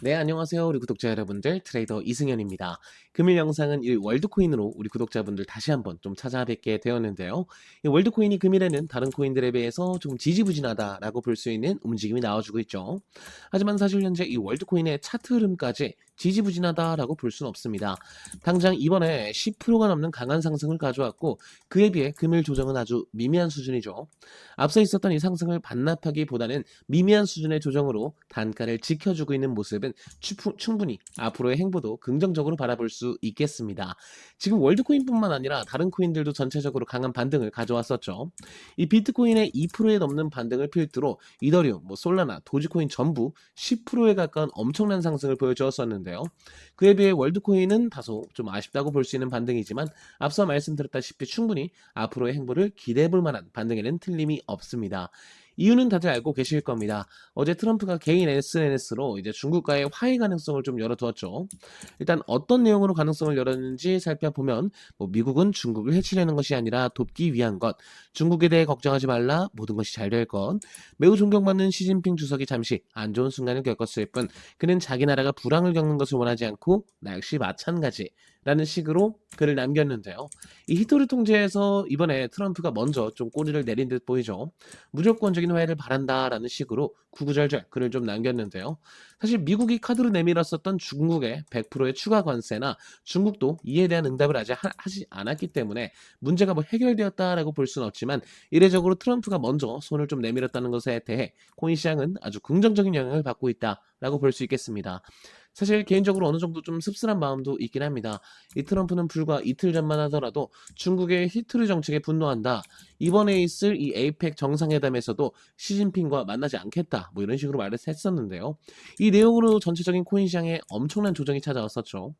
네, 안녕하세요. 우리 구독자 여러분들. 트레이더 이승현입니다. 금일 영상은 이 월드코인으로 우리 구독자분들 다시 한번 좀 찾아뵙게 되었는데요. 이 월드코인이 금일에는 다른 코인들에 비해서 좀 지지부진하다라고 볼 수 있는 움직임이 나와주고 있죠. 하지만 사실 현재 이 월드코인의 차트 흐름까지 지지부진하다라고 볼 수는 없습니다. 당장 이번에 10%가 넘는 강한 상승을 가져왔고 그에 비해 금일 조정은 아주 미미한 수준이죠. 앞서 있었던 이 상승을 반납하기보다는 미미한 수준의 조정으로 단가를 지켜주고 있는 모습은 충분히 앞으로의 행보도 긍정적으로 바라볼 수 있겠습니다. 지금 월드코인뿐만 아니라 다른 코인들도 전체적으로 강한 반등을 가져왔었죠. 이 비트코인의 2%에 넘는 반등을 필두로 이더리움, 솔라나, 도지코인 전부 10%에 가까운 엄청난 상승을 보여주었었는데요. 그에 비해 월드코인은 다소 좀 아쉽다고 볼 수 있는 반등이지만 앞서 말씀드렸다시피 충분히 앞으로의 행보를 기대해 볼 만한 반등에는 틀림이 없습니다. 이유는 다들 알고 계실 겁니다. 어제 트럼프가 개인 SNS로 이제 중국과의 화해 가능성을 좀 열어두었죠. 일단 어떤 내용으로 가능성을 열었는지 살펴보면 미국은 중국을 해치려는 것이 아니라 돕기 위한 것, 중국에 대해 걱정하지 말라, 모든 것이 잘 될 것, 매우 존경받는 시진핑 주석이 잠시 안 좋은 순간을 겪었을 뿐 그는 자기 나라가 불황을 겪는 것을 원하지 않고 나 역시 마찬가지 라는 식으로 글을 남겼는데요. 이 히토리 통제에서 이번에 트럼프가 먼저 좀 꼬리를 내린 듯 보이죠. 무조건적인 화해를 바란다라는 식으로 구구절절 글을 좀 남겼는데요. 사실 미국이 카드로 내밀었었던 중국의 100%의 추가 관세나 중국도 이에 대한 응답을 아직 하지 않았기 때문에 문제가 해결되었다라고 볼 수는 없지만 이례적으로 트럼프가 먼저 손을 좀 내밀었다는 것에 대해 코인 시장은 아주 긍정적인 영향을 받고 있다라고 볼 수 있겠습니다. 사실 개인적으로 어느 정도 좀 씁쓸한 마음도 있긴 합니다. 이 트럼프는 불과 이틀 전만 하더라도 중국의 히트리 정책에 분노한다. 이번에 있을 이 에이펙 정상회담에서도 시진핑과 만나지 않겠다. 이런 식으로 말을 했었는데요. 이 내용으로 전체적인 코인 시장에 엄청난 조정이 찾아왔었죠.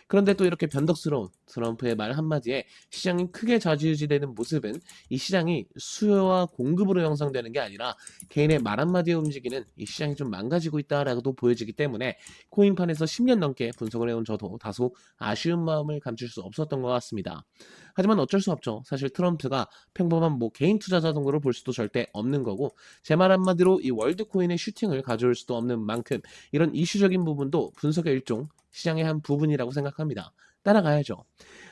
그런데 또 이렇게 변덕스러운 트럼프의 말 한마디에 시장이 크게 좌지우지되는 모습은 이 시장이 수요와 공급으로 형성되는 게 아니라 개인의 말 한마디에 움직이는 이 시장이 좀 망가지고 있다라고도 보여지기 때문에 코인판에서 10년 넘게 분석을 해온 저도 다소 아쉬운 마음을 감출 수 없었던 것 같습니다. 하지만 어쩔 수 없죠. 사실 트럼프가 평범한 개인 투자자 정도로 볼 수도 절대 없는 거고 제 말 한마디로 이 월드코인의 슈팅을 가져올 수도 없는 만큼 이런 이슈적인 부분도 분석의 일종, 시장의 한 부분이라고 생각합니다. 따라가야죠.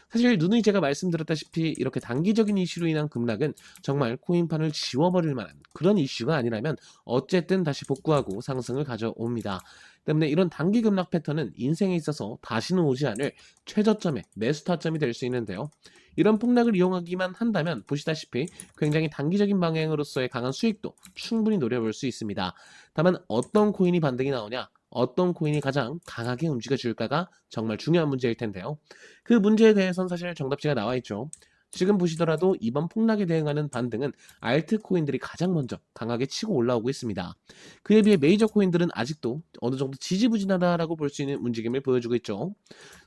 사실 누누이 제가 말씀드렸다시피 이렇게 단기적인 이슈로 인한 급락은 정말 코인판을 지워버릴 만한 그런 이슈가 아니라면 어쨌든 다시 복구하고 상승을 가져옵니다. 때문에 이런 단기 급락 패턴은 인생에 있어서 다시는 오지 않을 최저점의 매수 타점이 될 수 있는데요. 이런 폭락을 이용하기만 한다면 보시다시피 굉장히 단기적인 방향으로서의 강한 수익도 충분히 노려볼 수 있습니다. 다만 어떤 코인이 반등이 나오냐, 어떤 코인이 가장 강하게 움직여줄까가 정말 중요한 문제일 텐데요. 그 문제에 대해서는 사실 정답지가 나와 있죠. 지금 보시더라도 이번 폭락에 대응하는 반등은 알트 코인들이 가장 먼저 강하게 치고 올라오고 있습니다. 그에 비해 메이저 코인들은 아직도 어느 정도 지지부진하다라고 볼 수 있는 움직임을 보여주고 있죠.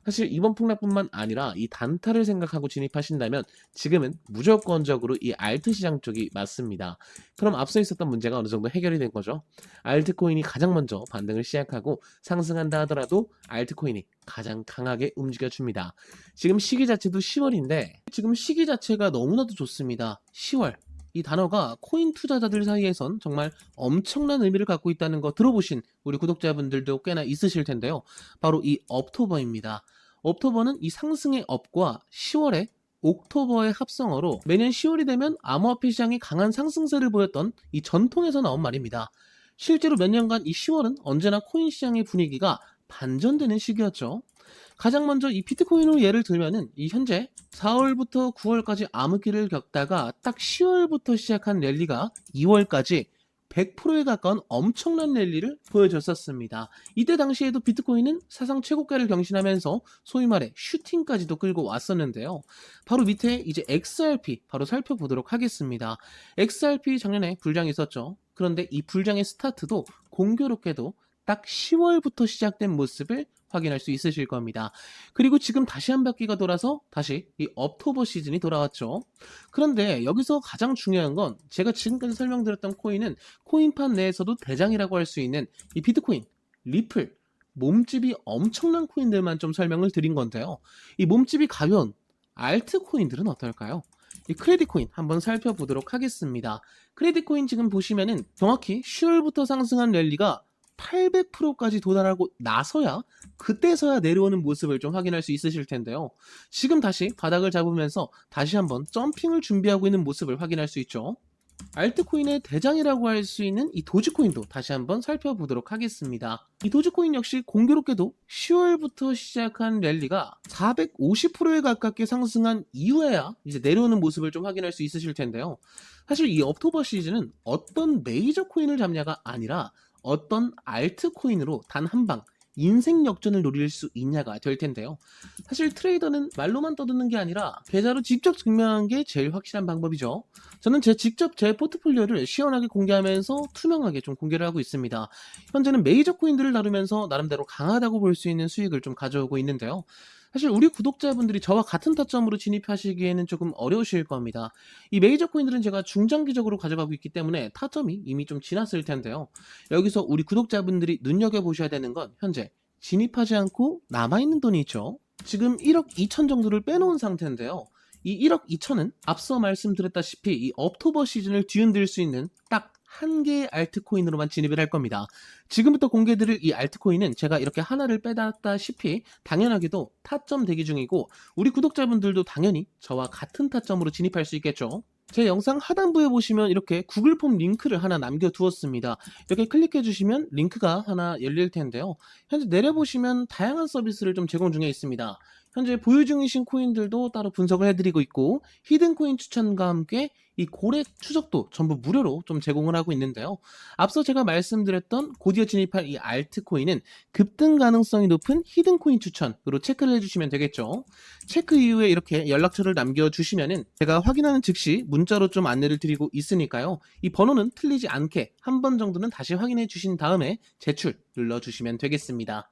사실 이번 폭락뿐만 아니라 이 단타를 생각하고 진입하신다면 지금은 무조건적으로 이 알트 시장 쪽이 맞습니다. 그럼 앞서 있었던 문제가 어느 정도 해결이 된 거죠. 알트코인이 가장 먼저 반등을 시작하고 상승한다 하더라도 알트코인이 가장 강하게 움직여줍니다. 지금 시기 자체도 10월인데 지금 시기 자체가 너무나도 좋습니다. 10월. 이 단어가 코인 투자자들 사이에선 정말 엄청난 의미를 갖고 있다는 거 들어보신 우리 구독자분들도 꽤나 있으실 텐데요. 바로 이 업토버입니다. 업토버는 이 상승의 업과 10월의 옥토버의 합성어로 매년 10월이 되면 암호화폐 시장이 강한 상승세를 보였던 이 전통에서 나온 말입니다. 실제로 몇 년간 이 10월은 언제나 코인 시장의 분위기가 반전되는 시기였죠. 가장 먼저 이 비트코인으로 예를 들면은 이 현재 4월부터 9월까지 암흑기를 겪다가 딱 10월부터 시작한 랠리가 2월까지 100%에 가까운 엄청난 랠리를 보여줬었습니다. 이때 당시에도 비트코인은 사상 최고가를 경신하면서 소위 말해 슈팅까지도 끌고 왔었는데요. 바로 밑에 이제 XRP 바로 살펴보도록 하겠습니다. XRP 작년에 불장이 있었죠. 그런데 이 불장의 스타트도 공교롭게도 딱 10월부터 시작된 모습을 확인할 수 있으실 겁니다. 그리고 지금 다시 한 바퀴가 돌아서 다시 이 업토버 시즌이 돌아왔죠. 그런데 여기서 가장 중요한 건 제가 지금까지 설명드렸던 코인은 코인판 내에서도 대장이라고 할 수 있는 이 비트코인, 리플, 몸집이 엄청난 코인들만 좀 설명을 드린 건데요. 이 몸집이 가벼운 알트 코인들은 어떨까요? 이 크레딧 코인 한번 살펴보도록 하겠습니다. 크레딧 코인 지금 보시면은 정확히 10월부터 상승한 랠리가 800%까지 도달하고 나서야 그때서야 내려오는 모습을 좀 확인할 수 있으실 텐데요. 지금 다시 바닥을 잡으면서 다시 한번 점핑을 준비하고 있는 모습을 확인할 수 있죠. 알트코인의 대장이라고 할 수 있는 이 도지코인도 다시 한번 살펴보도록 하겠습니다. 이 도지코인 역시 공교롭게도 10월부터 시작한 랠리가 450%에 가깝게 상승한 이후에야 이제 내려오는 모습을 좀 확인할 수 있으실 텐데요. 사실 이 옥토버 시즌은 어떤 메이저 코인을 잡냐가 아니라 어떤 알트코인으로 단 한 방 인생 역전을 노릴 수 있냐가 될 텐데요. 사실 트레이더는 말로만 떠드는 게 아니라 계좌로 직접 증명한 게 제일 확실한 방법이죠. 저는 직접 제 포트폴리오를 시원하게 공개하면서 투명하게 좀 공개를 하고 있습니다. 현재는 메이저 코인들을 다루면서 나름대로 강하다고 볼 수 있는 수익을 좀 가져오고 있는데요. 사실 우리 구독자분들이 저와 같은 타점으로 진입하시기에는 조금 어려우실 겁니다. 이 메이저 코인들은 제가 중장기적으로 가져가고 있기 때문에 타점이 이미 좀 지났을 텐데요. 여기서 우리 구독자분들이 눈여겨보셔야 되는 건 현재 진입하지 않고 남아있는 돈이 있죠. 지금 1억 2천 정도를 빼놓은 상태인데요. 이 1억 2천은 앞서 말씀드렸다시피 이 옥토버 시즌을 뒤흔들 수 있는 딱 한 개의 알트코인으로만 진입을 할 겁니다. 지금부터 공개드릴 이 알트코인은 제가 이렇게 하나를 빼놨다시피 당연하게도 타점 대기 중이고 우리 구독자분들도 당연히 저와 같은 타점으로 진입할 수 있겠죠. 제 영상 하단부에 보시면 이렇게 구글 폼 링크를 하나 남겨두었습니다. 이렇게 클릭해 주시면 링크가 하나 열릴 텐데요. 현재 내려보시면 다양한 서비스를 좀 제공 중에 있습니다. 현재 보유 중이신 코인들도 따로 분석을 해드리고 있고 히든 코인 추천과 함께 이 고래 추적도 전부 무료로 좀 제공을 하고 있는데요. 앞서 제가 말씀드렸던 곧이어 진입할 이 알트코인은 급등 가능성이 높은 히든 코인 추천으로 체크를 해주시면 되겠죠. 체크 이후에 이렇게 연락처를 남겨주시면은 제가 확인하는 즉시 문자로 좀 안내를 드리고 있으니까요. 이 번호는 틀리지 않게 한 번 정도는 다시 확인해 주신 다음에 제출 눌러주시면 되겠습니다.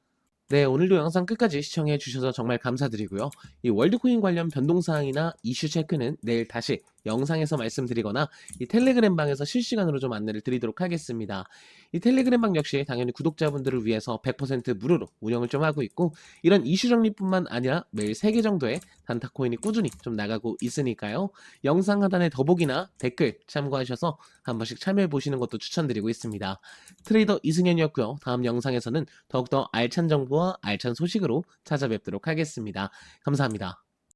네, 오늘도 영상 끝까지 시청해 주셔서 정말 감사드리고요. 이 월드코인 관련 변동사항이나 이슈 체크는 내일 다시 영상에서 말씀드리거나 이 텔레그램 방에서 실시간으로 좀 안내를 드리도록 하겠습니다. 이 텔레그램 방 역시 당연히 구독자분들을 위해서 100% 무료로 운영을 좀 하고 있고 이런 이슈 정리뿐만 아니라 매일 3개 정도의 단타코인이 꾸준히 좀 나가고 있으니까요. 영상 하단에 더보기나 댓글 참고하셔서 한 번씩 참여해 보시는 것도 추천드리고 있습니다. 트레이더 이승현이었고요. 다음 영상에서는 더욱더 알찬 정보와 알찬 소식으로 찾아뵙도록 하겠습니다. 감사합니다.